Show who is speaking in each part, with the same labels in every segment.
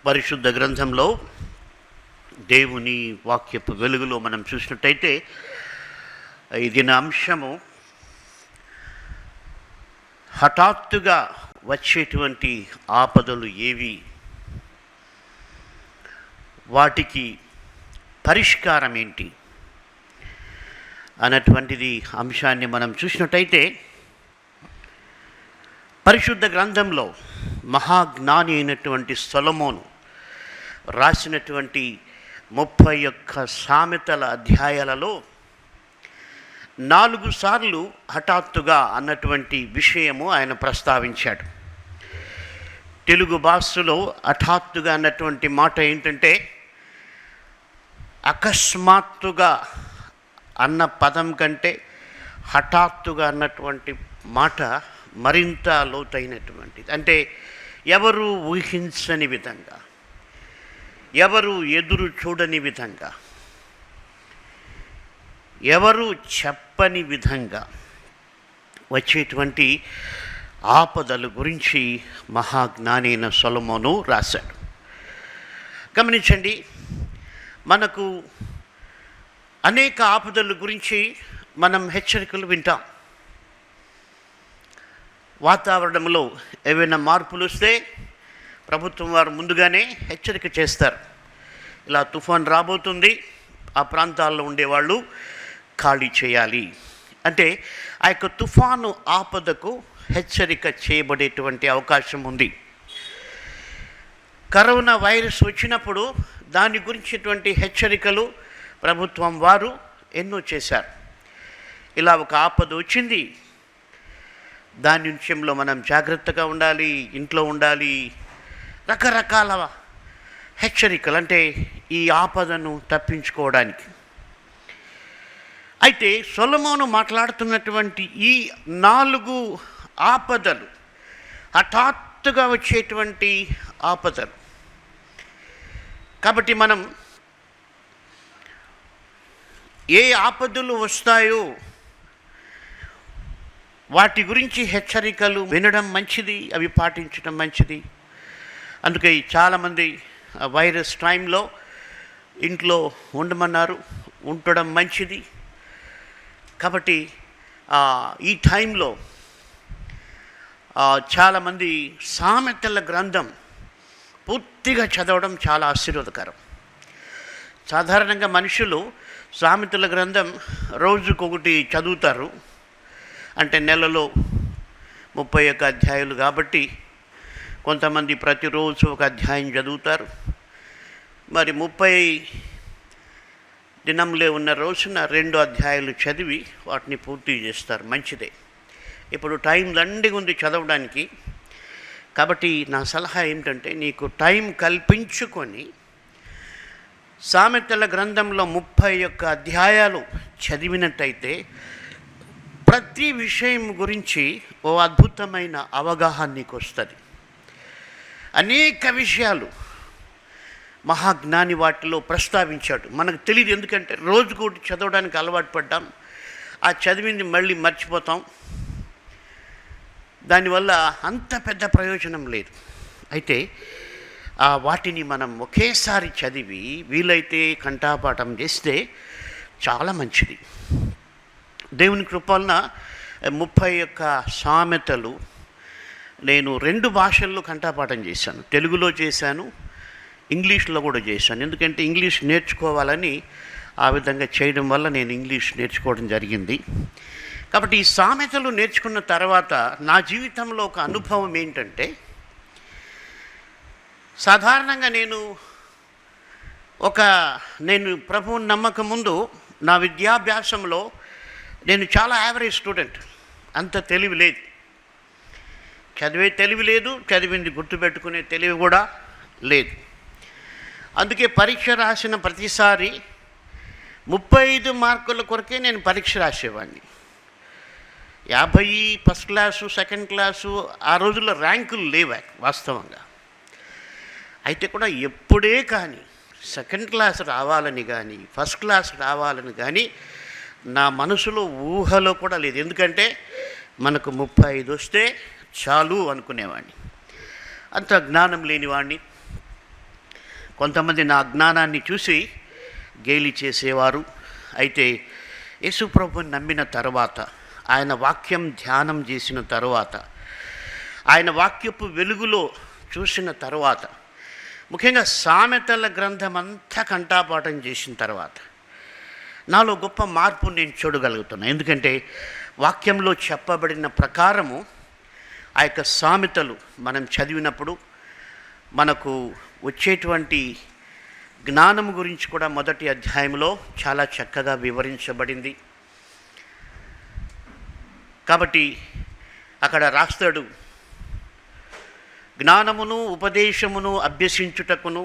Speaker 1: పరిశుద్ధ గ్రంథంలో దేవుని వాక్యపు వెలుగులో మనం చూసినట్టయితే ఇది నా అంశము హఠాత్తుగా వచ్చేటువంటి ఆపదలు ఏవి, వాటికి పరిష్కారం ఏంటి అన్నటువంటిది అంశాన్ని మనం చూసినట్టయితే పరిశుద్ధ గ్రంథంలో మహాజ్ఞాని అయినటువంటి సొలొమోను రాసినటువంటి 31 సామెతల అధ్యాయాలలో 4 సార్లు హఠాత్తుగా అన్నటువంటి విషయము ఆయన ప్రస్తావించాడు. తెలుగు భాషలో హఠాత్తుగా అన్నటువంటి మాట ఏంటంటే అకస్మాత్తుగా అన్న పదం కంటే హఠాత్తుగా అన్నటువంటి మాట మరింత లోతైనటువంటిది. అంటే ఎవరు ఊహించని విధంగా, ఎవరు ఎదురు చూడని విధంగా, ఎవరు చెప్పని విధంగా వచ్చేటువంటి ఆపదల గురించి మహాజ్ఞాని అయిన సొలొమోను రాశాడు. గమనించండి, మనకు అనేక ఆపదల గురించి మనం హెచ్చరికలు వింటాం. వాతావరణంలో ఏవైనా మార్పులు వస్తే ప్రభుత్వం వారు ముందుగానే హెచ్చరిక చేస్తారు. ఇలా తుఫాన్ రాబోతుంది, ఆ ప్రాంతాల్లో ఉండేవాళ్ళు ఖాళీ చేయాలి అంటే ఆ యొక్క తుఫాను ఆపదకు హెచ్చరిక చేయబడేటువంటి అవకాశం ఉంది. కరోనా వైరస్ వచ్చినప్పుడు దాని గురించినటువంటి హెచ్చరికలు ప్రభుత్వం వారు ఎన్నో చేశారు. ఇలా ఒక ఆపద వచ్చింది, దాని విషయంలో మనం జాగ్రత్తగా ఉండాలి, ఇంట్లో ఉండాలి, రకరకాల హెచ్చరికలు అంటే ఈ ఆపదను తప్పించుకోవడానికి. అయితే సొలొమోను మాట్లాడుతున్నటువంటి ఈ 4 ఆపదలు హఠాత్తుగా వచ్చేటువంటి ఆపదలు. కాబట్టి మనం ఏ ఆపదలు వస్తాయో వాటి గురించి హెచ్చరికలు వినడం మంచిది, అవి పాటించడం మంచిది. అందుకే చాలామంది వైరస్ టైంలో ఇంట్లో ఉండమన్నారు, ఉండడం మంచిది. కాబట్టి ఈ టైంలో చాలామంది సామెతల గ్రంథం పూర్తిగా చదవడం చాలా ఆశీర్వాదకరం. సాధారణంగా మనుషులు సామెతల గ్రంథం రోజుకొకటి చదువుతారు. అంటే నెలలో 31 అధ్యాయులు కాబట్టి కొంతమంది ప్రతిరోజు ఒక అధ్యాయం చదువుతారు. మరి 30 దినంలో ఉన్న రోజున 2 అధ్యాయాలు చదివి వాటిని పూర్తి చేస్తారు. మంచిదే. ఇప్పుడు టైం దండిగా ఉంది చదవడానికి. కాబట్టి నా సలహా ఏమిటంటే నీకు టైం కల్పించుకొని సామెతల గ్రంథంలో 31 అధ్యాయాలు చదివినట్టయితే ప్రతి విషయం గురించి ఓ అద్భుతమైన అవగాహన నీకు వస్తుంది. అనేక విషయాలు మహాజ్ఞాని వాటిలో ప్రస్తావించాడు. మనకు తెలియదు, ఎందుకంటే రోజుకోటి చదవడానికి అలవాటు పడ్డాం. ఆ చదివింది మళ్ళీ మర్చిపోతాం. దానివల్ల అంత పెద్ద ప్రయోజనం లేదు. అయితే వాటిని మనం ఒకేసారి చదివి వీలైతే కంఠపాఠం చేస్తే చాలా మంచిది. దేవుని కృపలన 31 సామెతలు నేను 2 భాషల్లో కంఠపాఠం చేశాను. తెలుగులో చేశాను, ఇంగ్లీష్లో కూడా చేశాను. ఎందుకంటే ఇంగ్లీష్ నేర్చుకోవాలని ఆ విధంగా చేయడం వల్ల నేను ఇంగ్లీష్ నేర్చుకోవడం జరిగింది. కాబట్టి ఈ సామెతలు నేర్చుకున్న తర్వాత నా జీవితంలో ఒక అనుభవం ఏంటంటే, సాధారణంగా నేను ప్రభువుని నమ్మకం ముందు నా విద్యాభ్యాసంలో నేను చాలా యావరేజ్ స్టూడెంట్. అంత తెలివి లేదు, చదివే తెలివి లేదు, చదివింది గుర్తుపెట్టుకునే తెలివి కూడా లేదు. అందుకే పరీక్ష రాసిన ప్రతిసారి 35 మార్కుల కొరకే నేను పరీక్ష రాసేవాడిని. 50 ఫస్ట్ క్లాసు, సెకండ్ క్లాసు, ఆ రోజుల్లో ర్యాంకులు లేవు వాస్తవంగా. అయితే కూడా ఎప్పుడే కానీ సెకండ్ క్లాస్ రావాలని కానీ ఫస్ట్ క్లాస్ రావాలని కానీ నా మనసులో ఊహలో కూడా లేదు. ఎందుకంటే మనకు 35 వస్తే చాలు అనుకునేవాడిని. అంత జ్ఞానం లేనివాడిని. కొంతమంది నా అజ్ఞానాన్ని చూసి గేలి చేసేవారు. అయితే యేసుప్రభుని నమ్మిన తర్వాత, ఆయన వాక్యం ధ్యానం చేసిన తరువాత, ఆయన వాక్యపు వెలుగులో చూసిన తర్వాత, ముఖ్యంగా సామెతల గ్రంథం అంతా కంఠాపాఠం చేసిన తర్వాత నాలో గొప్ప మార్పు నేను చూడగలుగుతున్నాను. ఎందుకంటే వాక్యంలో చెప్పబడిన ప్రకారము ఆ యొక్క సామెతలు మనం చదివినప్పుడు మనకు వచ్చేటువంటి జ్ఞానం గురించి కూడా మొదటి అధ్యాయంలో చాలా చక్కగా వివరించబడింది. కాబట్టి అక్కడ రాస్తాడు, జ్ఞానమును ఉపదేశమును అభ్యసించుటకును,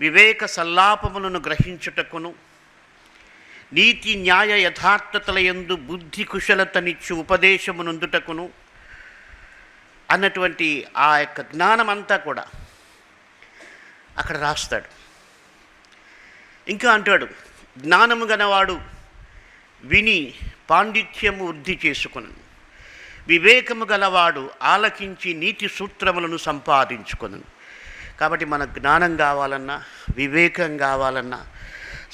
Speaker 1: వివేక సల్లాపములను గ్రహించుటకును, నీతి న్యాయ యథార్థతల యందు బుద్ధి కుశలతనిచ్చు ఉపదేశమునందుటకును అన్నటువంటి ఆ యొక్క జ్ఞానం అంతా కూడా అక్కడ రాస్తాడు. ఇంకా అంటాడు, జ్ఞానము గలవాడు విని పాండిత్యము వృద్ధి చేసుకొను, వివేకము గలవాడు ఆలకించి నీతి సూత్రములను సంపాదించుకొను. కాబట్టి మన జ్ఞానం కావాలన్నా, వివేకం కావాలన్నా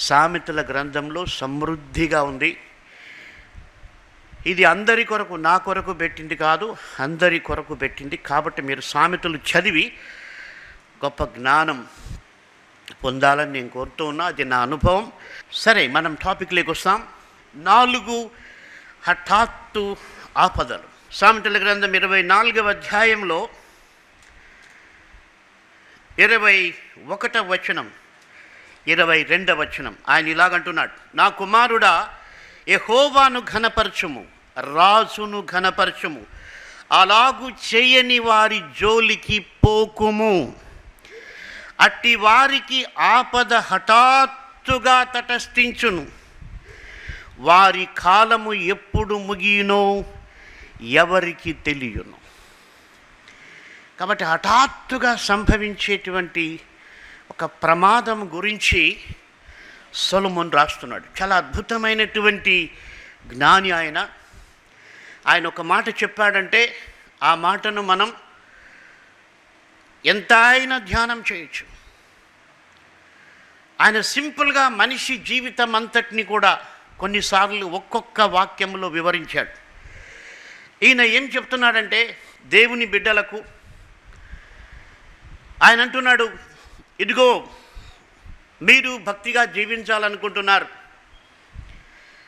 Speaker 1: సామెతల గ్రంథంలో సమృద్ధిగా ఉంది. ఇది అందరి కొరకు, నా కొరకు పెట్టింది కాదు, అందరి కొరకు పెట్టింది. కాబట్టి మీరు సామెతలు చదివి గొప్ప జ్ఞానం పొందాలని నేను కోరుతూ ఉన్నా. అది నా అనుభవం. సరే, మనం టాపిక్లోకి వస్తాం. 4 హఠాత్తు ఆపదలు. సామెతల గ్రంథం 24వ అధ్యాయంలో 21వ వచనం, 22వ వచనం ఆయన ఇలాగంటున్నాడు, నా కుమారుడా యెహోవాను ఘనపరచుము, రాజును ఘనపరచుము, అలాగు చేయని వారి జోలికి పోకుము. అట్టి వారికి ఆపద హఠాత్తుగా తటస్థించును, వారి కాలము ఎప్పుడు ముగియునో ఎవరికి తెలియను. కాబట్టి హఠాత్తుగా సంభవించేటువంటి ఒక ప్రమాదం గురించి సొలొమోను రాస్తున్నాడు. చాలా అద్భుతమైనటువంటి జ్ఞాని ఆయన. ఆయన ఒక మాట చెప్పాడంటే ఆ మాటను మనం ఎంత అయినా ధ్యానం చేయొచ్చు. ఆయన సింపుల్గా మనిషి జీవితం అంతటిని కూడా కొన్నిసార్లు ఒక్కొక్క వాక్యంలో వివరించాడు. ఈయన ఏం చెప్తున్నాడంటే దేవుని బిడ్డలకు ఆయన అంటున్నాడు, ఇదిగో మీరు భక్తిగా జీవించాలనుకుంటున్నారు,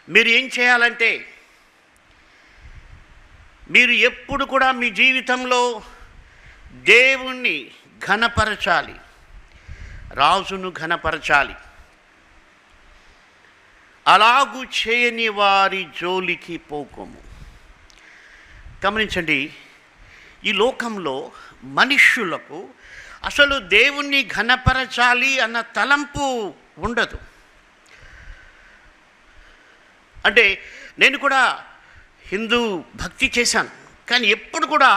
Speaker 1: మీరు ఏం చేయాలంటే మీరు ఎప్పుడు కూడా మీ జీవితంలో దేవుణ్ణి ఘనపరచాలి, రాజును ఘనపరచాలి. అలాగూ చేయని వారి జోలికి పోకము. గమనించండి, ఈ లోకంలో మనుష్యులకు అసలు దేవుణ్ణి ఘనపరచాలి అన్న తలంపు ఉండదు. అంటే నేను కూడా హిందూ భక్తి చేశాను, కానీ ఎప్పుడు కూడా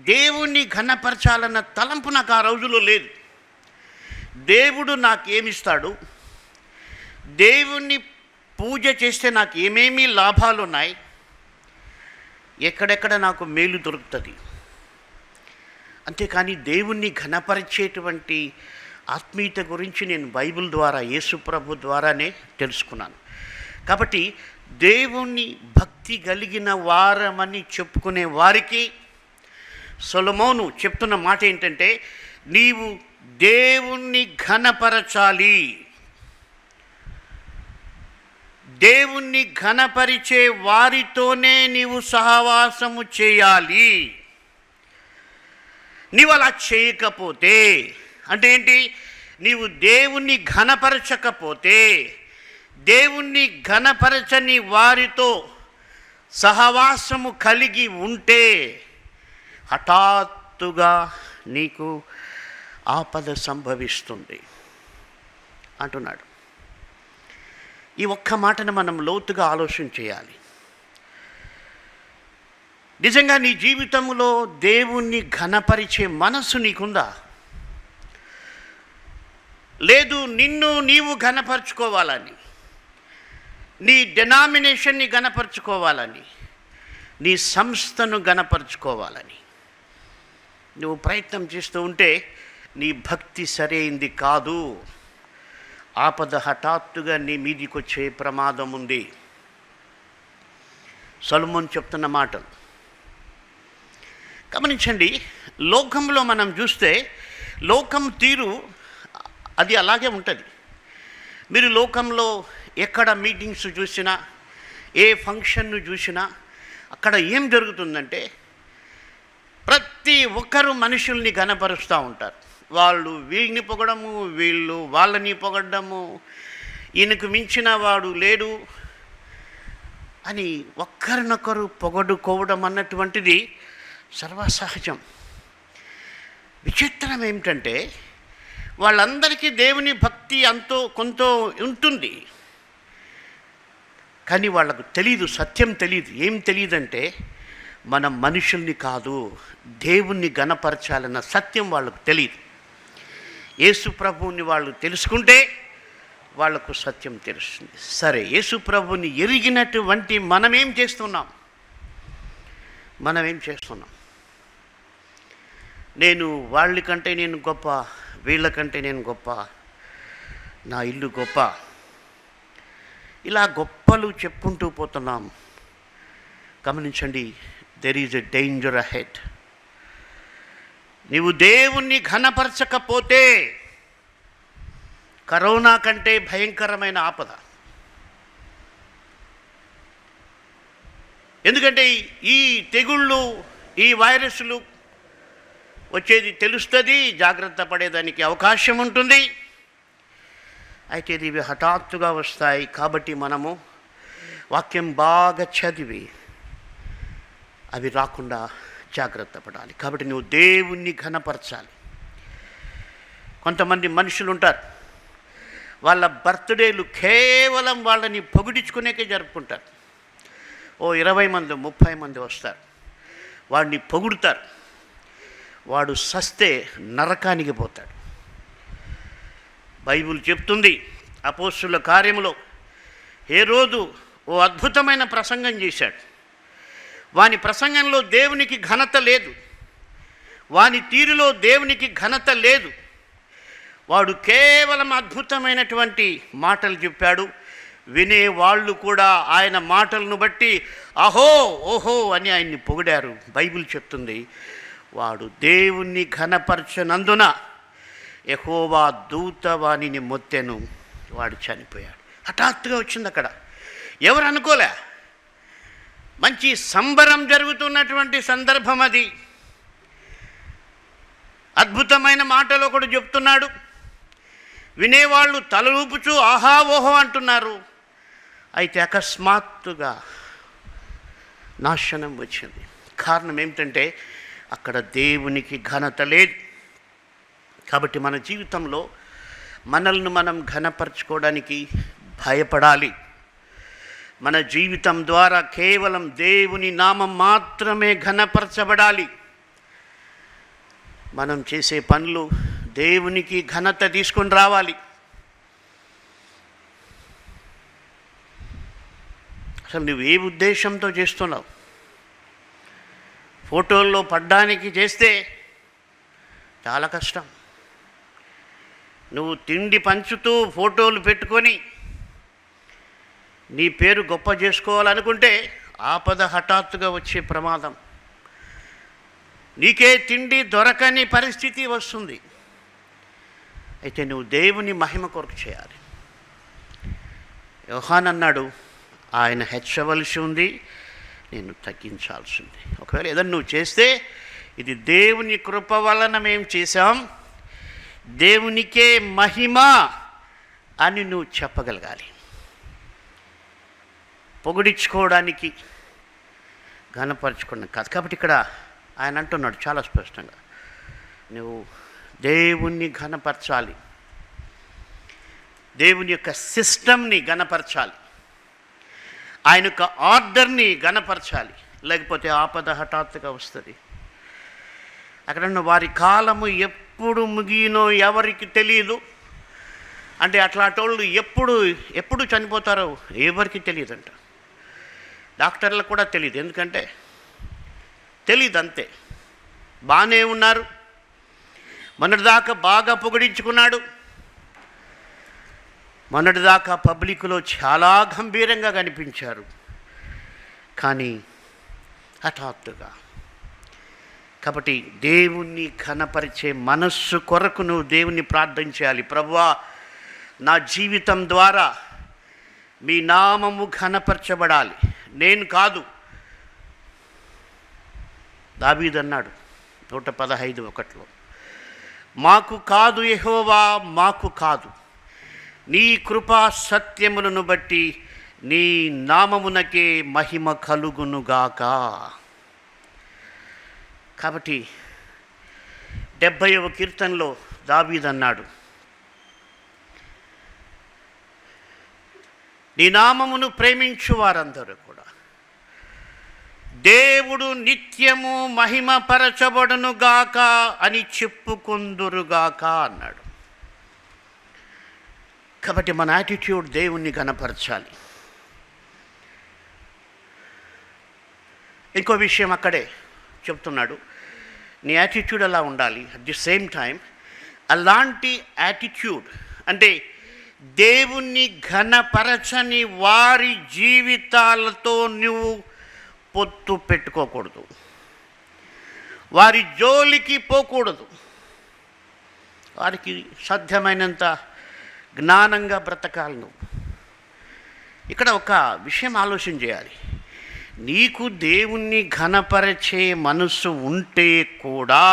Speaker 1: దేవుణ్ణి ఘనపరచాలన్న తలంపు నాకు ఆ రోజులో లేదు. దేవుడు నాకేమిస్తాడు, దేవుణ్ణి పూజ చేస్తే నాకు ఏమేమి లాభాలు ఉన్నాయి, ఎక్కడెక్కడ నాకు మేలు దొరుకుతుంది, అంతేకాని దేవుణ్ణి ఘనపరిచేటువంటి ఆత్మీయత గురించి నేను బైబిల్ ద్వారా, యేసుప్రభు ద్వారానే తెలుసుకున్నాను. కాబట్టి దేవుణ్ణి భక్తి కలిగిన వారమని చెప్పుకునే వారికి సొలొమోను చెప్తున్న మాట ఏంటంటే, నీవు దేవుణ్ణి ఘనపరచాలి, దేవుణ్ణి ఘనపరిచే వారితోనే నీవు సహవాసము చేయాలి. నీవు అలా చేయకపోతే అంటే ఏంటి, నీవు దేవుణ్ణి ఘనపరచకపోతే, దేవుణ్ణి ఘనపరచని వారితో సహవాసము కలిగి ఉంటే హఠాత్తుగా నీకు ఆపద సంభవిస్తుంది అంటున్నాడు. ఈ ఒక్క మాటను మనం లోతుగా ఆలోచన చేయాలి. నిజంగా నీ జీవితంలో దేవుణ్ణి ఘనపరిచే మనస్సు నీకుందా? లేదు, నిన్ను నీవు ఘనపరచుకోవాలని, నీ డెనామినేషన్ని ఘనపరచుకోవాలని, నీ సంస్థను ఘనపరచుకోవాలని నువ్వు ప్రయత్నం చేస్తూ ఉంటే నీ భక్తి సరైంది కాదు, ఆపద హఠాత్తుగా నీ మీదికి వచ్చే ప్రమాదం ఉంది. సొలొమోను చెప్తున్న మాటలు గమనించండి. లోకంలో మనం చూస్తే లోకం తీరు అది అలాగే ఉంటుంది. మీరు లోకంలో ఎక్కడ మీటింగ్స్ చూసినా, ఏ ఫంక్షన్ను చూసినా అక్కడ ఏం జరుగుతుందంటే ప్రతి ఒక్కరు మనుషుల్ని ఘనపరుస్తూ ఉంటారు. వాళ్ళు వీళ్ళని పొగడము, వీళ్ళు వాళ్ళని పొగడము, ఈయనకు మించిన వాడు లేడు అని ఒక్కరినొకరు పొగడుకోవడం అన్నటువంటిది సర్వసహజం. విచిత్రం ఏమిటంటే వాళ్ళందరికీ దేవుని భక్తి అంతో కొంత ఉంటుంది, కానీ వాళ్ళకు తెలీదు, సత్యం తెలీదు. ఏం తెలియదంటే మనం మనుషుల్ని కాదు దేవుణ్ణి ఘనపరచాలన్న సత్యం వాళ్ళకు తెలియదు. యేసు ప్రభువుని వాళ్ళు తెలుసుకుంటే వాళ్లకు సత్యం తెలుస్తుంది. సరే, యేసు ప్రభువుని ఎరిగినటువంటి మనమేం చేస్తున్నాం? నేను వాళ్ళకంటే నేను గొప్ప, వీళ్ళకంటే నేను గొప్ప, నా ఇల్లు గొప్ప, ఇలా గొప్పలు చెప్పుకుంటూ పోతున్నాం. గమనించండి, there is a danger ahead. నీవు దేవుణ్ణి ఘనపరచకపోతే కరోనా కంటే భయంకరమైన ఆపద. ఎందుకంటే ఈ తెగుళ్ళు, ఈ వైరస్లు వచ్చేది తెలుస్తుంది, జాగ్రత్త పడేదానికి అవకాశం ఉంటుంది. అయితే ఇవి హఠాత్తుగా వస్తాయి. కాబట్టి మనము వాక్యం బాగా చదివి అవి రాకుండా జాగ్రత్త పడాలి. కాబట్టి నువ్వు దేవుణ్ణి ఘనపరచాలి. కొంతమంది మనుషులు ఉంటారు, వాళ్ళ బర్త్డేలు కేవలం వాళ్ళని పొగిడించుకునేకే జరుపుకుంటారు. 20 మంది 30 మంది వస్తారు, వాడిని పొగుడుతారు. వాడు సస్తే నరకానికి పోతాడు. బైబిల్ చెప్తుంది, అపోస్తుల కార్యములో హేరోదు ఓ అద్భుతమైన ప్రసంగం చేశాడు. వాని ప్రసంగంలో దేవునికి ఘనత లేదు, వాని తీరులో దేవునికి ఘనత లేదు. వాడు కేవలం అద్భుతమైనటువంటి మాటలు చెప్పాడు. వినేవాళ్ళు కూడా ఆయన మాటలను బట్టి అహో ఓహో అని ఆయన్ని పొగిడారు. బైబిల్ చెప్తుంది, వాడు దేవుణ్ణి ఘనపరచనందున యెహోవా దూత వానిని మొత్తెను, వాడు చనిపోయాడు. హఠాత్తుగా వచ్చింది అక్కడ, ఎవరు అనుకోలే. మంచి సంబరం జరుగుతున్నటువంటి సందర్భం అది. అద్భుతమైన మాటలు ఒకడు చెప్తున్నాడు, వినేవాళ్ళు తలూపుచూ ఆహా ఓహో అంటున్నారు. అయితే అకస్మాత్తుగా నాశనం వచ్చింది. కారణం ఏమిటంటే అక్కడ దేవునికి ఘనత లేదు. కాబట్టి మన జీవితంలో మనల్ని మనం ఘనపరచుకోవడానికి భయపడాలి. మన జీవితం ద్వారా కేవలం దేవుని నామం మాత్రమే ఘనపరచబడాలి. మనం చేసే పనులు దేవునికి ఘనత తీసుకొని రావాలి. అసలు నువ్వు ఏ ఉద్దేశంతో చేస్తున్నావు? ఫోటోల్లో పడ్డానికి చేస్తే చాలా కష్టం. నువ్వు తిండి పంచుతూ ఫోటోలు పెట్టుకొని నీ పేరు గొప్ప చేసుకోవాలనుకుంటే ఆపద హఠాత్తుగా వచ్చే ప్రమాదం. నీకే తిండి దొరకని పరిస్థితి వస్తుంది. అయితే నువ్వు దేవుని మహిమ కొరకు చేయాలి. యోహాన్ అన్నాడు, ఆయన హెచ్చవలసి ఉంది, నేను తగ్గించాల్సి ఉంది. ఒకవేళ ఏదన్నా నువ్వు చేస్తే ఇది దేవుని కృప వలన మేము చేశాం, దేవునికే మహిమ అని నువ్వు చెప్పగలగాలి. పొగిడించుకోవడానికి, ఘనపరచుకోవడం కాదు. కాబట్టి ఇక్కడ ఆయన అంటున్నాడు చాలా స్పష్టంగా, నువ్వు దేవుణ్ణి ఘనపరచాలి, దేవుని యొక్క సిస్టమ్ని ఘనపరచాలి, ఆయన యొక్క ఆర్డర్ని ఘనపరచాలి. లేకపోతే ఆపద హఠాత్తుగా వస్తుంది. అక్కడ వారి కాలము ఎప్పుడు ముగినో ఎవరికి తెలియదు. అంటే అట్లాంటోళ్ళు ఎప్పుడు చనిపోతారో ఎవరికి తెలియదంట. డాక్టర్లకు కూడా తెలియదు. ఎందుకంటే తెలియదు, అంతే. బాగానే ఉన్నారు, మొన్నటిదాకా బాగా పొగిడించుకున్నాడు. మొన్నటిదాకా పబ్లిక్లో చాలా గంభీరంగా కనిపించారు. కానీ హఠాత్తుగా, కాబట్టి దేవుణ్ణి ఘనపరిచే మనస్సు కొరకు నువ్వు దేవుణ్ణి ప్రార్థన చేయాలి. ప్రభువా, నా జీవితం ద్వారా మీ నామము ఘనపరచబడాలి, నేను కాదు. దావీదు అన్నాడు 115:1, మాకు కాదు యెహోవా, మాకు కాదు, నీ కృపా సత్యములను బట్టి నీ నామమునకే మహిమ కలుగునుగాక. కాబట్టి 70వ కీర్తనలో దావీదు అన్నాడు, నీ నామమును ప్రేమించు వారందరూ కూడా దేవుడు నిత్యము మహిమపరచబడునుగాక అని చెప్పుకొందురుగాక అన్నాడు. కాబట్టి మన యాటిట్యూడ్ దేవుణ్ణి ఘనపరచాలి. ఇంకో విషయం అక్కడే చెప్తున్నాడు, నీ యాటిట్యూడ్ అలా ఉండాలి. అట్ ది సేమ్ టైం అలాంటి యాటిట్యూడ్ అంటే దేవుణ్ణి ఘనపరచని వారి జీవితాలతో నువ్వు పొత్తు పెట్టుకోకూడదు, వారి జోలికి పోకూడదు. వారికి సాధ్యమైనంత జ్ఞానంగా బ్రతకాలి. నువ్వు ఇక్కడ ఒక విషయం ఆలోచన చేయాలి. నీకు దేవుణ్ణి ఘనపరిచే మనస్సు ఉంటే కూడా,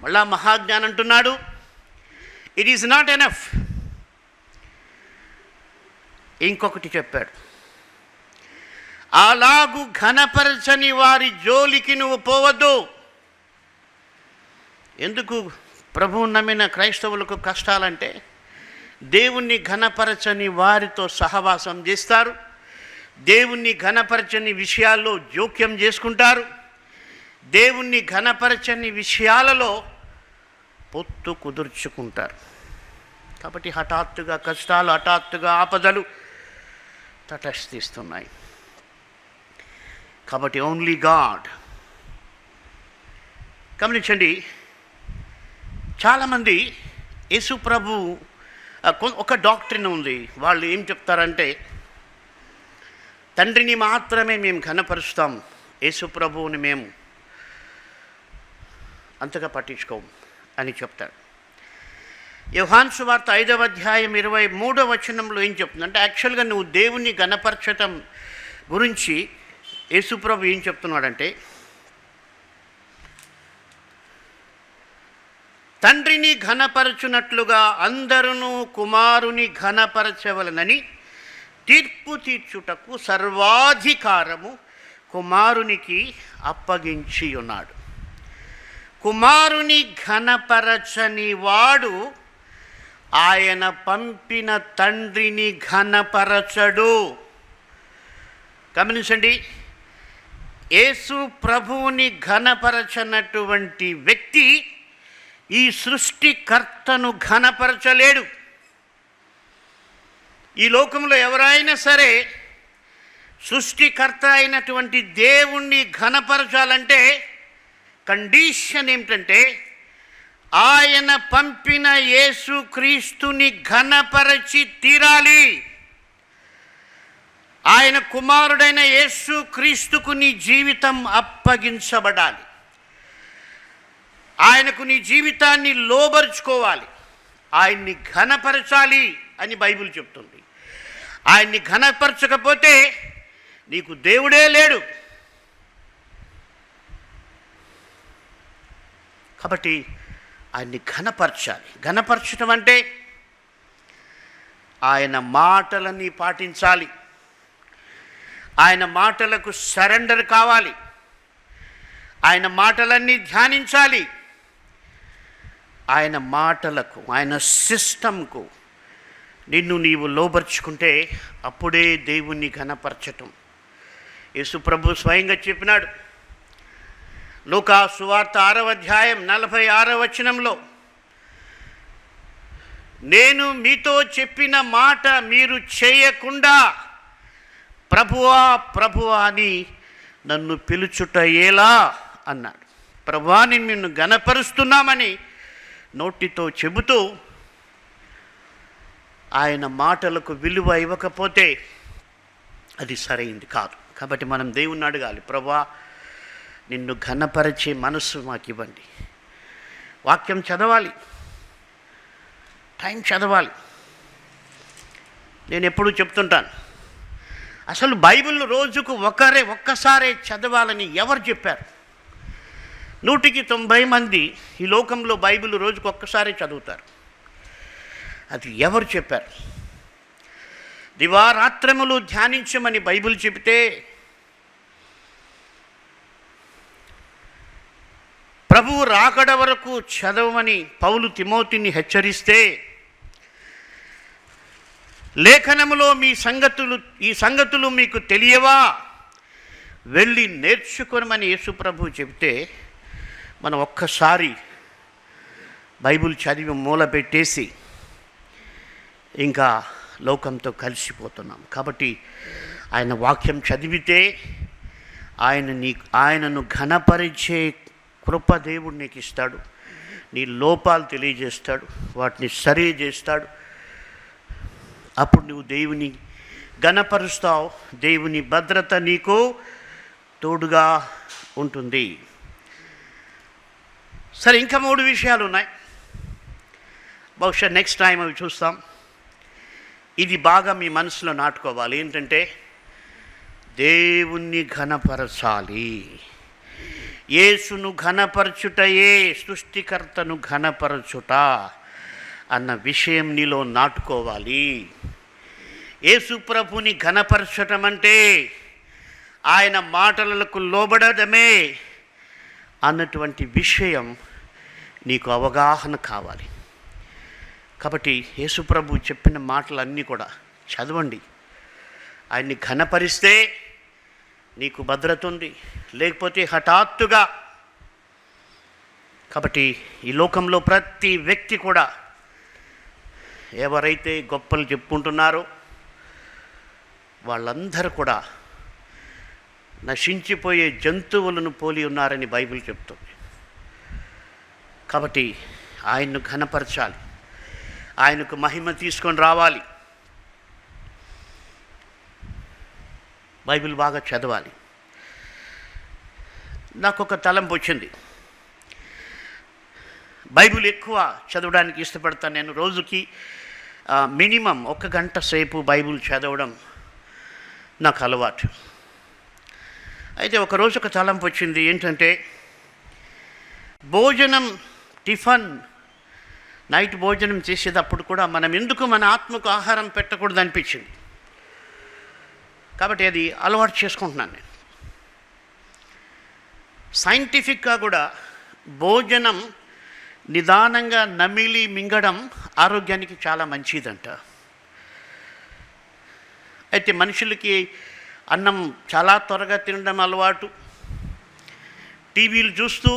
Speaker 1: మళ్ళా మహాజ్ఞానం అంటున్నాడు, ఇట్ ఈజ్ నాట్ ఎనఫ్. ఇంకొకటి చెప్పాడు, అలాగు ఘనపరచని వారి జోలికి నువ్వు పోవద్దు. ఎందుకు ప్రభువు నమ్మిన క్రైస్తవులకు కష్టాలంటే, దేవుణ్ణి ఘనపరచని వారితో సహవాసం చేస్తారు, దేవుణ్ణి ఘనపరచని విషయాల్లో జోక్యం చేసుకుంటారు, దేవుణ్ణి ఘనపరచని విషయాలలో పొత్తు కుదుర్చుకుంటారు. కాబట్టి హఠాత్తుగా కష్టాలు, హఠాత్తుగా ఆపదలు తటస్థిస్తున్నాయి. కాబట్టి ఓన్లీ గాడ్. గమనించండి, చాలామంది యేసు ప్రభు ఒక డాక్ట్రిన్ ఉంది. వాళ్ళు ఏం చెప్తారంటే, తండ్రిని మాత్రమే మేము ఘనపరుస్తాం, యేసు ప్రభువుని మేము అంతగా పట్టించుకోము అని చెప్తారు. యోహాను సువార్త 5వ అధ్యాయం 23వ వచనంలో ఏం చెప్తుందంటే, యాక్చువల్గా నువ్వు దేవుణ్ణి ఘనపరచటం గురించి యేసు ప్రభు ఏం చెప్తున్నాడంటే, తండ్రిని ఘనపరచునట్లుగా అందరూ కుమారుని ఘనపరచవలనని తీర్పు తీర్చుటకు సర్వాధికారము కుమారునికి అప్పగించి ఉన్నాడు. కుమారుని ఘనపరచని వాడు ఆయన పంపిన తండ్రిని ఘనపరచడు. గమనించండి, యేసు ప్రభువుని ఘనపరచనటువంటి వ్యక్తి ఈ సృష్టికర్తను ఘనపరచలేడు. ఈ లోకంలో ఎవరైనా సరే సృష్టికర్త అయినటువంటి దేవుణ్ణి ఘనపరచాలంటే కండిషన్ ఏమిటంటే, ఆయన పంపిన యేసుక్రీస్తుని ఘనపరచి తీరాలి. ఆయన కుమారుడైన యేసుక్రీస్తుకు నీ జీవితం అప్పగించబడాలి. ఆయనకు నీ జీవితాన్ని లోబరుచుకోవాలి. ఆయన్ని ఘనపరచాలి అని బైబిల్ చెప్తుంది. ఆయన్ని ఘనపరచకపోతే నీకు దేవుడే లేడు. కాబట్టి ఆయన్ని ఘనపరచాలి. ఘనపరచడం అంటే ఆయన మాటలని పాటించాలి, ఆయన మాటలకు సరెండర్ కావాలి, ఆయన మాటలన్నీ ధ్యానించాలి, ఆయన మాటలకు, ఆయన సిస్టంకు నిన్ను నీవు లోబర్చుకుంటే అప్పుడే దేవుణ్ణి ఘనపరచటం. యేసు ప్రభు స్వయంగా చెప్పినాడు, లూకా సువార్త 6వ అధ్యాయం 46వ వచనంలో, నేను మీతో చెప్పిన మాట మీరు చేయకుండా ప్రభువా ప్రభువా అని నన్ను పిలుచుట ఎలా అన్నాడు. ప్రభువా, నేను నిన్ను ఘనపరుస్తున్నామని నోటితో చెబుతూ ఆయన మాటలకు విలువ ఇవ్వకపోతే అది సరైంది కాదు. కాబట్టి మనం దేవుణ్ణి అడగాలి, ప్రభువా నిన్ను ఘనపరిచే మనస్సు మాకు ఇవ్వండి. వాక్యం చదవాలి, టైం చదవాలి. నేను ఎప్పుడూ చెప్తుంటాను, అసలు బైబిల్ రోజుకు ఒక్కసారే చదవాలని ఎవరు చెప్పారు? 190 మంది ఈ లోకంలో బైబిల్ రోజుకు ఒక్కసారి చదువుతారు. అది ఎవరు చెప్పారు? దివారాత్రములు ధ్యానించమని బైబిల్ చెబితే, ప్రభువు రాకడ వరకు చదవమని పౌలు తిమోతిని హెచ్చరిస్తే, లేఖనములో ఈ సంగతులు మీకు తెలియవా, వెళ్ళి నేర్చుకోనమని యేసుప్రభు చెబితే, మనం ఒక్కసారి బైబిల్ చదివి మూల పెట్టేసి ఇంకా లోకంతో కలిసిపోతున్నాం. కాబట్టి ఆయన వాక్యం చదివితే ఆయనను ఘనపరిచే కృప దేవుడు నీకు ఇస్తాడు. నీ లోపాలు తెలియజేస్తాడు, వాటిని సరి చేస్తాడు. అప్పుడు నువ్వు దేవుని ఘనపరుస్తావు. దేవుని భద్రత నీకు తోడుగా ఉంటుంది. సరే, ఇంకా 3 విషయాలు ఉన్నాయి. బహుశా నెక్స్ట్ టైం అవి చూస్తాం. ఇది బాగా మీ మనసులో నాటుకోవాలి. ఏంటంటే, దేవుణ్ణి ఘనపరచాలి. యేసును ఘనపరచుటయే సృష్టికర్తను ఘనపరచుట అన్న విషయం నీలో నాటుకోవాలి. యేసు ప్రభుని ఘనపరచటం అంటే ఆయన మాటలకు లోబడడమే అన్నటువంటి విషయం నీకు అవగాహన కావాలి. కాబట్టి యేసుప్రభు చెప్పిన మాటలన్నీ కూడా చదవండి. ఆయన్ని ఘనపరిస్తే నీకు భద్రత ఉంది, లేకపోతే హఠాత్తుగా. కాబట్టి ఈ లోకంలో ప్రతి వ్యక్తి కూడా ఎవరైతే గొప్పలు చెప్పుకుంటున్నారో వాళ్ళందరూ కూడా నశించిపోయే జంతువులను పోలి ఉన్నారని బైబిల్ చెప్తుంది. కాబట్టి ఆయన్ను ఘనపరచాలి, ఆయనకు మహిమ తీసుకొని రావాలి. బైబిల్ బాగా చదవాలి. నాకు ఒక తలంపు వచ్చింది. బైబిల్ ఎక్కువ చదవడానికి ఇష్టపడతాను నేను. రోజుకి మినిమం 1 గంట సేపు బైబిల్ చదవడం నాకు అలవాటు. అయితే ఒకరోజు ఒక తలంపు వచ్చింది. ఏంటంటే, టిఫిన్ నైట్ భోజనం చేసేటప్పుడు కూడా మనం ఎందుకు మన ఆత్మకు ఆహారం పెట్టకూడదు అనిపించింది. కాబట్టి అది అలవాటు చేసుకుంటున్నాను నేను. సైంటిఫిక్గా కూడా భోజనం నిదానంగా నమిలి మింగడం ఆరోగ్యానికి చాలా మంచిదంట. అయితే మనుషులకి అన్నం చాలా త్వరగా తినడం అలవాటు. టీవీలు చూస్తూ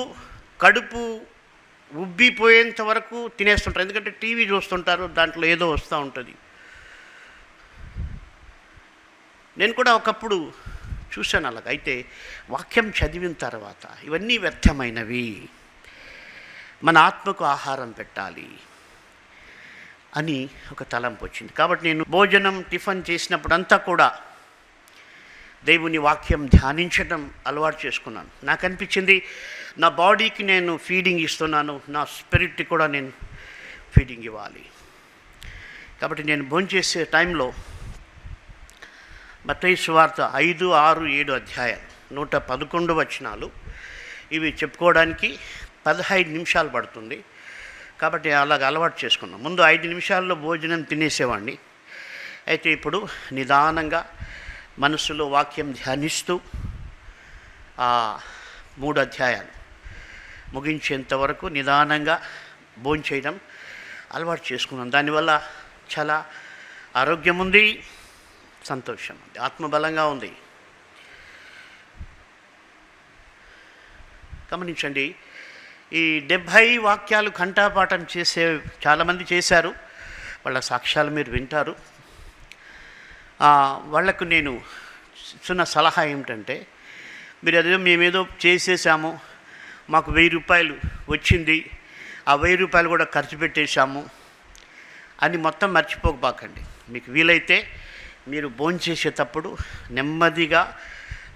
Speaker 1: కడుపు ఉబ్బిపోయేంత వరకు తినేస్తుంటారు. ఎందుకంటే టీవీ చూస్తుంటారు, దాంట్లో ఏదో వస్తూ ఉంటుంది. నేను కూడా ఒకప్పుడు చూశాను అలాగ. అయితే వాక్యం చదివిన తర్వాత ఇవన్నీ వ్యర్థమైనవి, మన ఆత్మకు ఆహారం పెట్టాలి అని ఒక తలంపు వచ్చింది. కాబట్టి నేను టిఫిన్ చేసినప్పుడంతా కూడా దేవుని వాక్యం ధ్యానించడం అలవాటు చేసుకున్నాను. నాకు అనిపించింది, నా బాడీకి నేను ఫీడింగ్ ఇస్తున్నాను, నా స్పిరిట్కి కూడా నేను ఫీడింగ్ ఇవ్వాలి. కాబట్టి నేను భోంచేసే టైంలో మత్తయి సువార్త 5, 6, 7 అధ్యాయాలు 111 వచనాలు ఇవి చెప్పుకోవడానికి 15 నిమిషాలు పడుతుంది. కాబట్టి అలాగ అలవాటు చేసుకున్నాం. ముందు 5 నిమిషాల్లో భోజనం తినేసేవాడిని. అయితే ఇప్పుడు నిదానంగా మనసులో వాక్యం ధ్యానిస్తూ 3 అధ్యాయాలు ముగించేంత వరకు నిదానంగా భోంచేయడం అలవాటు చేసుకున్నాం. దానివల్ల చాలా ఆరోగ్యం ఉంది, సంతోషం ఉంది, ఆత్మబలంగా ఉంది. గమనించండి, ఈ 70 వాక్యాలు కంఠపాఠం చేసే చాలామంది చేశారు. వాళ్ళ సాక్ష్యాలు మీరు వింటారు. వాళ్లకు నేను ఇస్తున్న సలహా ఏమిటంటే, మీరు అదేదో మేమేదో చేసేసాము, మాకు 1000 రూపాయలు వచ్చింది, ఆ 1000 రూపాయలు కూడా ఖర్చు పెట్టేశాము అని మొత్తం మర్చిపోకబాకండి. మీకు వీలైతే మీరు భోంచేసేటప్పుడు నెమ్మదిగా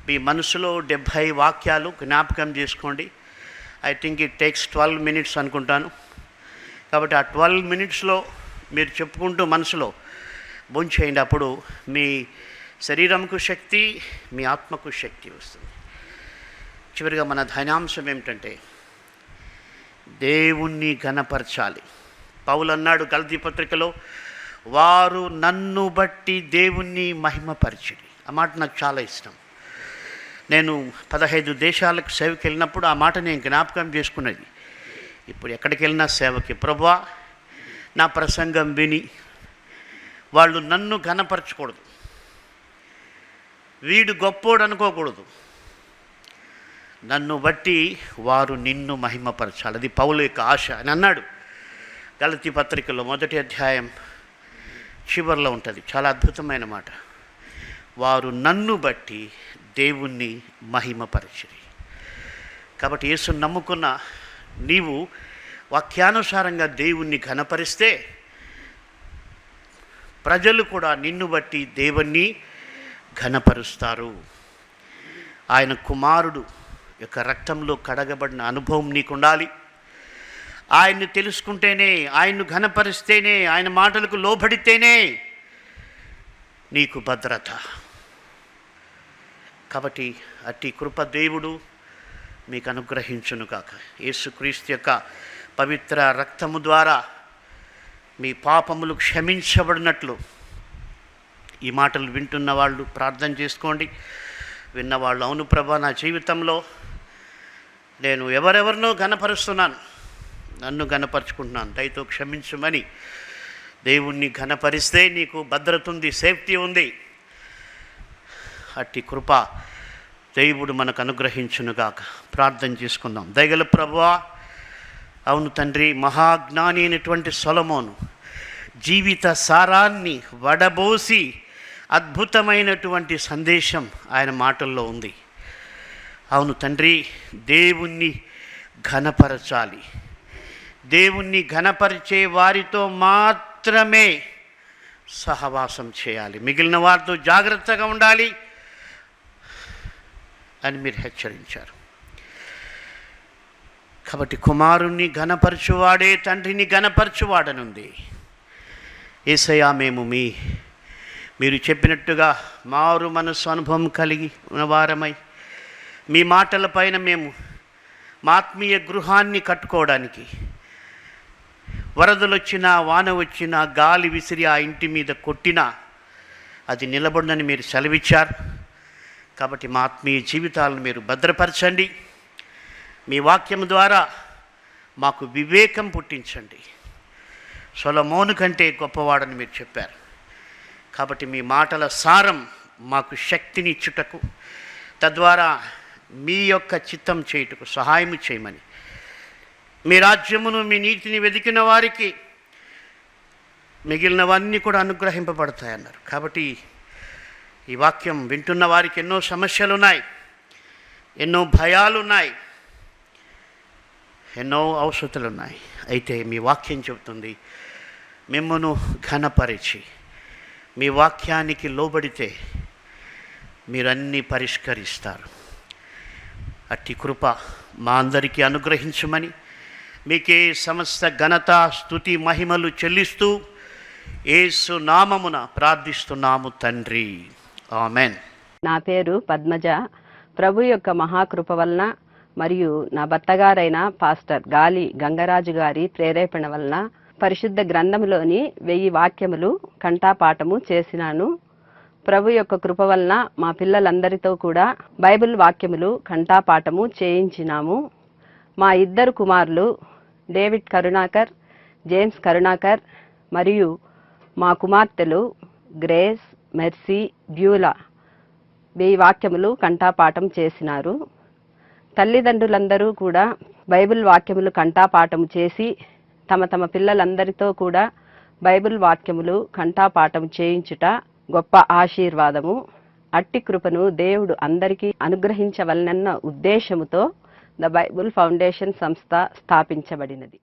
Speaker 1: మీ మనసులో 70 వాక్యాలు జ్ఞాపకం చేసుకోండి. I think it takes 12 minutes అనుకుంటాను. కాబట్టి ఆ 12 minutesలో మీరు చెప్పుకుంటూ మనసులో భోంచేయండి. అప్పుడు మీ శరీరంకు శక్తి, మీ ఆత్మకు శక్తి వస్తుంది. చివరిగా మన ధ్యానాంశం ఏమిటంటే దేవుణ్ణి ఘనపరచాలి. పౌలు అన్నాడు గలతీ పత్రికలో, వారు నన్ను బట్టి దేవుణ్ణి మహిమపరిచిరి. ఆ మాట నాకు చాలా ఇష్టం. నేను 15 దేశాలకు సేవకి వెళ్ళినప్పుడు ఆ మాట నేను జ్ఞాపకం చేసుకున్నది. ఇప్పుడు ఎక్కడికి వెళ్ళినా సేవకి, ప్రభువా నా ప్రసంగం విని వాళ్ళు నన్ను ఘనపరచకూడదు, వీడు గొప్పోడు అనుకోకూడదు, నన్ను బట్టి వారు నిన్ను మహిమపరచాలి. అది పౌలు యొక్క ఆశ అని అన్నాడు. గలతీ పత్రికలో 1వ అధ్యాయం చివరిలో ఉంటుంది. చాలా అద్భుతమైన మాట. వారు నన్ను బట్టి దేవుణ్ణి మహిమపరచిరి. కాబట్టి యేసుని నమ్ముకున్న నీవు వాక్యానుసారంగా దేవుణ్ణి ఘనపరిస్తే ప్రజలు కూడా నిన్ను బట్టి దేవుణ్ణి ఘనపరుస్తారు. ఆయన కుమారుడు యొక్క రక్తంలో కడగబడిన అనుభవం నీకు ఉండాలి. ఆయన్ని తెలుసుకుంటేనే, ఆయన్ను ఘనపరిస్తేనే, ఆయన మాటలకు లోబడితేనే నీకు భద్రత. కాబట్టి అట్టి కృప దేవుడు మీకు అనుగ్రహించును కాక. యేసుక్రీస్తు యొక్క పవిత్ర రక్తము ద్వారా మీ పాపములు క్షమించబడినట్లు ఈ మాటలు వింటున్న వాళ్ళు ప్రార్థన చేసుకోండి. విన్నవాళ్ళు, అవును ప్రభా, నా జీవితంలో నేను ఎవరెవరినో ఘనపరుస్తున్నాను, నన్ను ఘనపరుచుకుంటున్నాను, దయతో క్షమించమని దేవుణ్ణి ఘనపరిస్తే నీకు భద్రత ఉంది, సేఫ్టీ ఉంది. అట్టి కృప దేవుడు మనకు అనుగ్రహించునుగాక. ప్రార్థన చేసుకుందాం. దయగల ప్రభువా, అవును తండ్రి, మహాజ్ఞాని అయినటువంటి సొలొమోను జీవిత సారాన్ని వడబోసి అద్భుతమైనటువంటి సందేశం ఆయన మాటల్లో ఉంది. అవును తండ్రి, దేవుణ్ణి ఘనపరచాలి, దేవుణ్ణి ఘనపరిచే వారితో మాత్రమే సహవాసం చేయాలి, మిగిలిన వారితో జాగ్రత్తగా ఉండాలి అని మీరు హెచ్చరించారు. కాబట్టి కుమారుణ్ణి ఘనపరచువాడే తండ్రిని ఘనపరచువాడనుంది. యేసయ్యా, మేము మీరు చెప్పినట్టుగా మారు మనసు అనుభవం కలిగి ఉన్నవారమై మీ మాటలపైన మేము మా ఆత్మీయ గృహాన్ని కట్టుకోవడానికి, వరదలు వచ్చినా, వాన వచ్చినా, గాలి విసిరి ఆ ఇంటి మీద కొట్టినా అది నిలబడనని మీరు సెలవిచ్చారు. కాబట్టి మా ఆత్మీయ జీవితాలను మీరు భద్రపరచండి. మీ వాక్యం ద్వారా మాకు వివేకం పుట్టించండి. సొలొమోను కంటే గొప్పవాడని మీరు చెప్పారు. కాబట్టి మీ మాటల సారం మాకు శక్తిని ఇచ్చుటకు, తద్వారా మీ యొక్క చిత్తం చేయుటకు సహాయం చేయమని, మీ రాజ్యమును, మీ నీతిని వెతికిన వారికి మిగిలినవన్నీ కూడా అనుగ్రహింపబడతాయన్నారు. కాబట్టి ఈ వాక్యం వింటున్న వారికి ఎన్నో సమస్యలు ఉన్నాయి, ఎన్నో భయాలు ఉన్నాయి, ఎన్నో అవసరతలు ఉన్నాయి. అయితే మీ వాక్యం చెబుతుంది, మిమ్మను ఘనపరిచి మీ వాక్యానికి లోబడితే మీరన్నీ పరిష్కరిస్తారు. అట్టి కృప మా అందరికీ అనుగ్రహించమని మీకే సమస్త ఘనత, స్తుతి, మహిమలు చెల్లిస్తూ యేసు నామమున ప్రార్థిస్తున్నాము తండ్రి, ఆమెన్.
Speaker 2: నా పేరు పద్మజ. ప్రభు యొక్క మహాకృప వలన మరియు నా భర్తగారైన పాస్టర్ గాలి గంగరాజు గారి ప్రేరేపణ వలన పరిశుద్ధ గ్రంథంలోని 1000 వాక్యములు కంఠాపాఠము చేసినాను. ప్రభు యొక్క కృప వలన మా పిల్లలందరితో కూడా బైబిల్ వాక్యములు కంఠాపాఠము చేయించినాము. మా 2 కుమారులు డేవిడ్ కరుణాకర్, జేమ్స్ కరుణాకర్ మరియు మా కుమార్తెలు గ్రేస్, మెర్సీ, బ్యూలా 1000 వాక్యములు కంఠాపాఠం చేసినారు. తల్లిదండ్రులందరూ కూడా బైబిల్ వాక్యములు కంఠాపాఠం చేసి తమ తమ పిల్లలందరితో కూడా బైబిల్ వాక్యములు కంఠాపాఠం చేయించుట గొప్ప ఆశీర్వాదము. అట్టి కృపను దేవుడు అందరికీ అనుగ్రహించవలనన్న ఉద్దేశముతో ద బైబిల్ ఫౌండేషన్ సంస్థ స్థాపించబడినది.